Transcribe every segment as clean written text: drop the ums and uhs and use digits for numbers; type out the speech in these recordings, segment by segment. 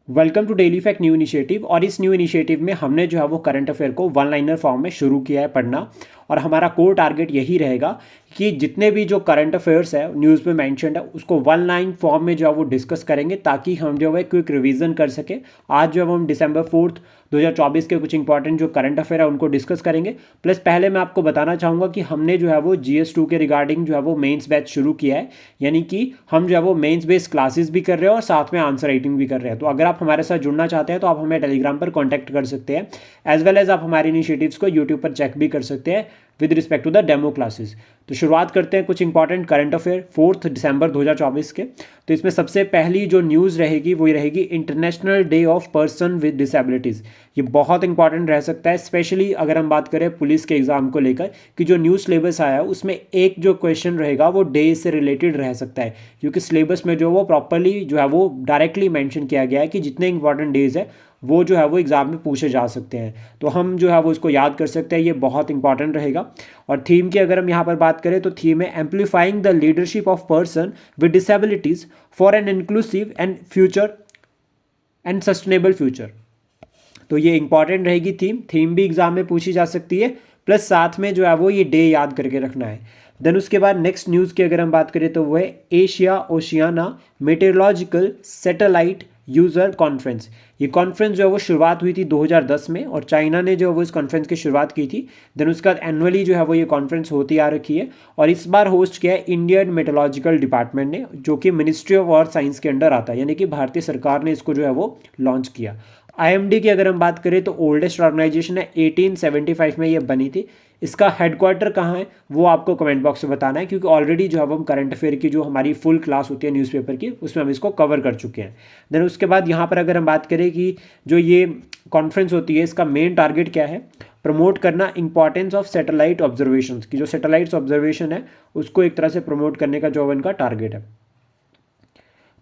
Welcome to daily fact new initiative. और इस new initiative में हमने जो है वो करंट अफेयर को वन लाइनर फॉर्म में शुरू किया है पढ़ना। और हमारा कोर टारगेट यही रहेगा कि जितने भी जो करंट अफेयर्स है न्यूज़ में मेंशन्ड है उसको वन लाइन फॉर्म में जो है वो डिस्कस करेंगे, ताकि हम जो है क्विक रिवीजन कर सके। आज जो है हम December 4 2024 के कुछ इंपॉर्टेंट जो करंट अफेयर है उनको डिस्कस करेंगे। प्लस पहले मैं आपको बताना चाहूँगा कि हमने जो है वो GS2 के रिगार्डिंग जो है वो मेंस बैच शुरू किया है, यानी कि हम जो है वो मेंस बेस्ड क्लासेस भी कर रहे हैं और साथ में आंसर राइटिंग भी कर रहे हैं। तो अगर आप हमारे साथ जुड़ना चाहते हैं तो आप हमें टेलीग्राम पर कॉन्टैक्ट कर सकते हैं, एज वेल एज आप हमारे इनिशिएटिव्स को यूट्यूब पर चेक भी कर सकते हैं with respect to the demo classes. तो शुरुआत करते हैं कुछ इंपॉर्टेंट करंट अफेयर 4 दिसंबर 2024 के। तो इसमें सबसे पहली जो न्यूज़ रहेगी वो रहेगी international day of person with disabilities. ये बहुत इंपॉर्टेंट रह सकता है, स्पेशली अगर हम बात करें पुलिस के एग्जाम को लेकर कि जो न्यू सिलेबस आया है उसमें एक जो क्वेश्चन रहेगा वो डे से रिलेटेड रह सकता है, क्योंकि सिलेबस में जो वो प्रॉपरली जो है वो डायरेक्टली मेंशन किया गया है कि जितने इंपॉर्टेंट डेज है वो जो है वो एग्ज़ाम में पूछे जा सकते हैं। तो हम जो है वो इसको याद कर सकते हैं, ये बहुत इंपॉर्टेंट रहेगा। और थीम की अगर हम यहाँ पर बात करें तो थीम है amplifying the leadership of person with disabilities for an inclusive and future and sustainable future. तो ये इंपॉर्टेंट रहेगी थीम भी एग्जाम में पूछी जा सकती है, प्लस साथ में जो है वो ये डे याद करके रखना है। देन उसके बाद नेक्स्ट न्यूज़ की अगर हम बात करें तो वो है Asia Oceania meteorological satellite user conference. ये कॉन्फ्रेंस जो है वो शुरुआत हुई थी 2010 में, और चाइना ने जो है वो इस कॉन्फ्रेंस की शुरुआत की थी। देन उसके बाद एनुअली जो है वो ये कॉन्फ्रेंस होती आ रखी है, और इस बार होस्ट किया है इंडियन मेटोलॉजिकल डिपार्टमेंट ने, जो कि मिनिस्ट्री ऑफ अर्थ साइंस के अंडर आता है, यानी कि भारतीय सरकार ने इसको जो है वो लॉन्च किया। IMD की अगर हम बात करें तो ओल्डेस्ट ऑर्गेनाइजेशन है, 1875 में ये बनी थी। इसका हेडक्वार्टर कहाँ है वो आपको कमेंट बॉक्स में बताना है, क्योंकि ऑलरेडी जो है वो हम करंट अफेयर की जो हमारी फुल क्लास होती है न्यूज़पेपर की उसमें हम इसको कवर कर चुके हैं। देन उसके बाद यहाँ पर अगर हम बात करें कि जो ये कॉन्फ्रेंस होती है इसका मेन टारगेट क्या है, प्रमोट करना इंपॉर्टेंस ऑफ सैटेलाइट ऑब्जर्वेशन की, जो सैटेलाइट्स ऑब्जर्वेशन है उसको एक तरह से प्रमोट करने का जो इनका टारगेट है।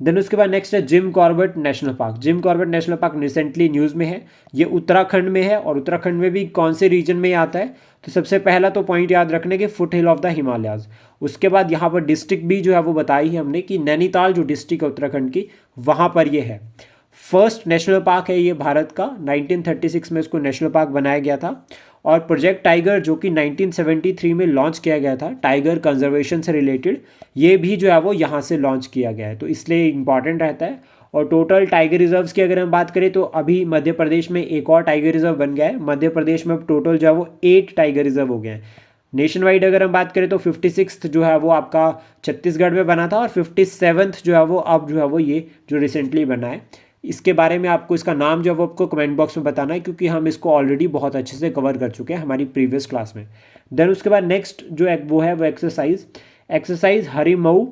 देन उसके बाद नेक्स्ट है Jim Corbett national park. Jim Corbett national park recently news में है, ये उत्तराखंड में है। और उत्तराखंड में भी कौन से रीजन में आता है, तो सबसे पहला तो पॉइंट याद रखने के foot hill of the Himalayas. उसके बाद यहाँ पर डिस्ट्रिक्ट भी जो है वो बताई है हमने कि नैनीताल जो डिस्ट्रिक्ट है उत्तराखंड की वहाँ पर ये है। फर्स्ट नेशनल पार्क है ये भारत का, 1936 में इसको नेशनल पार्क बनाया गया था। और प्रोजेक्ट टाइगर जो कि 1973 में लॉन्च किया गया था टाइगर कंजर्वेशन से रिलेटेड, ये भी जो है वो यहाँ से लॉन्च किया गया है, तो इसलिए इंपॉर्टेंट रहता है। और टोटल टाइगर रिजर्व्स की अगर हम बात करें तो अभी मध्य प्रदेश में एक और टाइगर रिजर्व बन गया है। मध्य प्रदेश में टोटल जो है वो 8 टाइगर रिजर्व हो गए हैं। नेशन वाइड अगर हम बात करें तो 56th जो है वो आपका छत्तीसगढ़ में बना था, और 57th जो है वो अब जो है वो ये जो रिसेंटली बना है। इसके बारे में आपको इसका नाम जो है वो आपको कमेंट बॉक्स में बताना है, क्योंकि हम इसको ऑलरेडी बहुत अच्छे से कवर कर चुके हैं हमारी प्रीवियस क्लास में। देन उसके बाद नेक्स्ट जो वो है वो एक्सरसाइज हरिमऊ।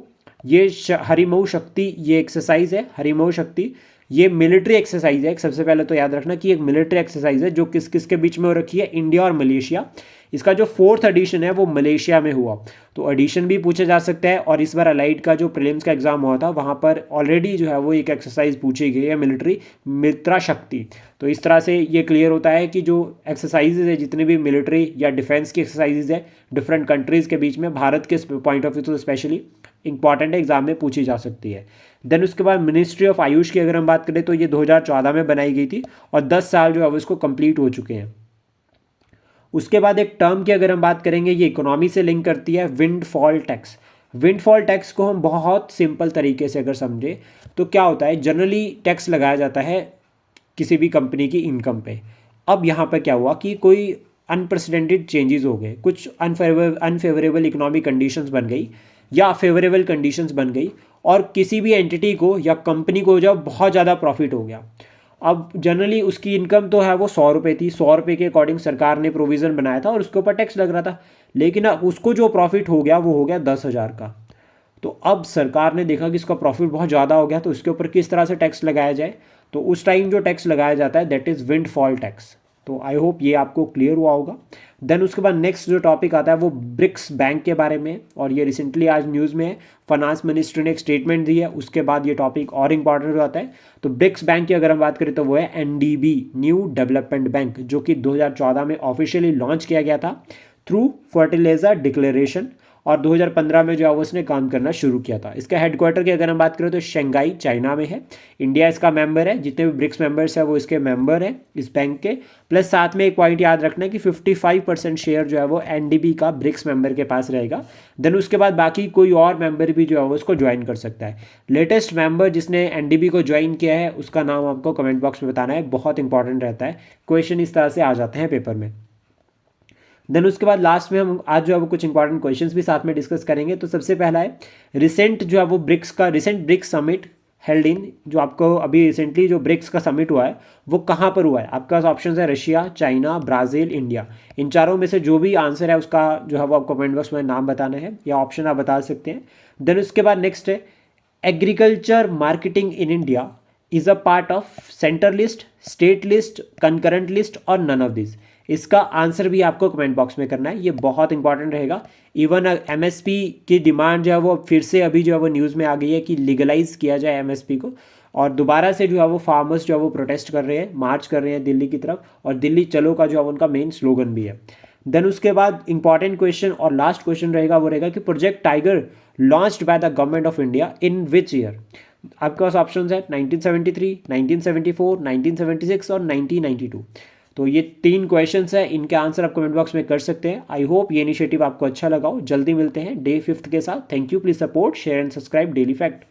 ये हरिमऊ शक्ति ये एक्सरसाइज है। हरिमऊ शक्ति ये मिलिट्री एक्सरसाइज है। सबसे पहले तो याद रखना कि एक मिलिट्री एक्सरसाइज है जो किस किस के बीच में हो रखी है, इंडिया और मलेशिया। इसका जो 4th एडिशन है वो मलेशिया में हुआ, तो एडिशन भी पूछा जा सकता है। और इस बार अलाइड का जो प्रीलिम्स का एग्जाम हुआ था वहाँ पर ऑलरेडी जो है वो एक एक्सरसाइज पूछी गई है, मिलिट्री मित्रा शक्ति। तो इस तरह से ये क्लियर होता है कि जो एक्सरसाइजेज है जितने भी मिलिट्री या डिफेंस की एक्सरसाइजेज है डिफरेंट कंट्रीज़ के बीच में, भारत के पॉइंट ऑफ व्यू तो स्पेशली इंपॉर्टेंट एग्जाम में पूछी जा सकती है। देन उसके बाद मिनिस्ट्री ऑफ आयुष की अगर हम बात करें तो ये 2014 में बनाई गई थी, और 10 साल जो है वो इसको कंप्लीट हो चुके हैं। उसके बाद एक टर्म की अगर हम बात करेंगे, ये इकोनॉमी से लिंक करती है, विंडफॉल टैक्स। विंडफॉल टैक्स को हम बहुत सिंपल तरीके से अगर समझें तो क्या होता है, जनरली टैक्स लगाया जाता है किसी भी कंपनी की इनकम पे। अब यहाँ पर क्या हुआ कि कोई अनप्रेसिडेंटेड चेंजेस हो गए, कुछ अनफेवरेबल इकोनॉमिक कंडीशंस बन गई या फेवरेबल कंडीशंस बन गई, और किसी भी एंटिटी को या कंपनी को जब बहुत ज़्यादा प्रॉफिट हो गया। अब जनरली उसकी इनकम तो है वो 100 रुपये थी, 100 रुपये के अकॉर्डिंग सरकार ने प्रोविज़न बनाया था और उसके ऊपर टैक्स लग रहा था। लेकिन अब उसको जो प्रॉफिट हो गया वो हो गया 10,000 का। तो अब सरकार ने देखा कि इसका प्रॉफिट बहुत ज़्यादा हो गया, तो इसके ऊपर किस तरह से टैक्स लगाया जाए। तो उस टाइम जो टैक्स लगाया जाता है दैट इज़ विंडफॉल टैक्स। तो आई होप ये आपको क्लियर हुआ होगा। देन उसके बाद नेक्स्ट जो टॉपिक आता है वो ब्रिक्स बैंक के बारे में, और ये रिसेंटली आज न्यूज़ में है, फाइनेंस मिनिस्टर ने एक स्टेटमेंट दी है, उसके बाद ये टॉपिक और इंपॉर्टेंट हो जाता है। तो ब्रिक्स बैंक की अगर हम बात करें तो वो है NDB, न्यू डेवलपमेंट बैंक, जो कि 2014 में ऑफिशियली लॉन्च किया गया था थ्रू फर्टिलाइजर डिक्लेरेशन। और 2015 में जो है वो इसने काम करना शुरू किया था। इसका हेडक्वार्टर की अगर हम बात करें तो शंघाई चाइना में है। इंडिया इसका मेंबर है, जितने भी ब्रिक्स मेंबर्स हैं वो इसके मेंबर हैं इस बैंक के। प्लस साथ में एक पॉइंट याद रखना है कि 55% शेयर जो है वो एनडीबी का ब्रिक्स मेंबर के पास रहेगा। देन उसके बाद बाकी कोई और मेंबर भी जो है वो उसको ज्वाइन कर सकता है। लेटेस्ट मेंबर जिसने एनडीबी को ज्वाइन किया है उसका नाम आपको कमेंट बॉक्स में बताना है, बहुत इंपॉर्टेंट रहता है, क्वेश्चन इस तरह से आ जाते हैं पेपर में। देन उसके बाद लास्ट में हम आज जो है वो कुछ इंपॉर्टेंट क्वेश्चंस भी साथ में डिस्कस करेंगे। तो सबसे पहला है रिसेंट जो है वो recent BRICS summit held in, जो आपको अभी रिसेंटली जो ब्रिक्स का समिट हुआ है वो कहाँ पर हुआ है। आपके पास ऑप्शन है रशिया, चाइना, ब्राज़ील, इंडिया। इन चारों में से जो भी आंसर है उसका जो है वो आपको कमेंट बॉक्स में नाम बताना है या ऑप्शन आप बता सकते हैं। देन उसके बाद नेक्स्ट है agriculture marketing in India is a part of centre list, state list, concurrent list और नन ऑफ दिस। इसका आंसर भी आपको कमेंट बॉक्स में करना है, ये बहुत इंपॉर्टेंट रहेगा। इवन एमएसपी की डिमांड जो है वो फिर से अभी जो है वो न्यूज़ में आ गई है कि लीगलाइज किया जाए एमएसपी को, और दोबारा से जो है वो फार्मर्स जो है वो प्रोटेस्ट कर रहे हैं, मार्च कर रहे हैं दिल्ली की तरफ, और दिल्ली चलो का जो है उनका मेन स्लोगन भी है। देन उसके बाद इंपॉर्टेंट क्वेश्चन और लास्ट क्वेश्चन रहेगा वो रहेगा कि project tiger launched by the government of India in which year. आपके पास ऑप्शन है 1973, 1974, 1976 और 1992। तो ये 3 क्वेश्चंस है, इनके आंसर आप कमेंट बॉक्स में कर सकते हैं। आई होप ये इनिशिएटिव आपको अच्छा लगा हो। जल्दी मिलते हैं डे 5 के साथ। Thank you, please support, share and subscribe daily fact.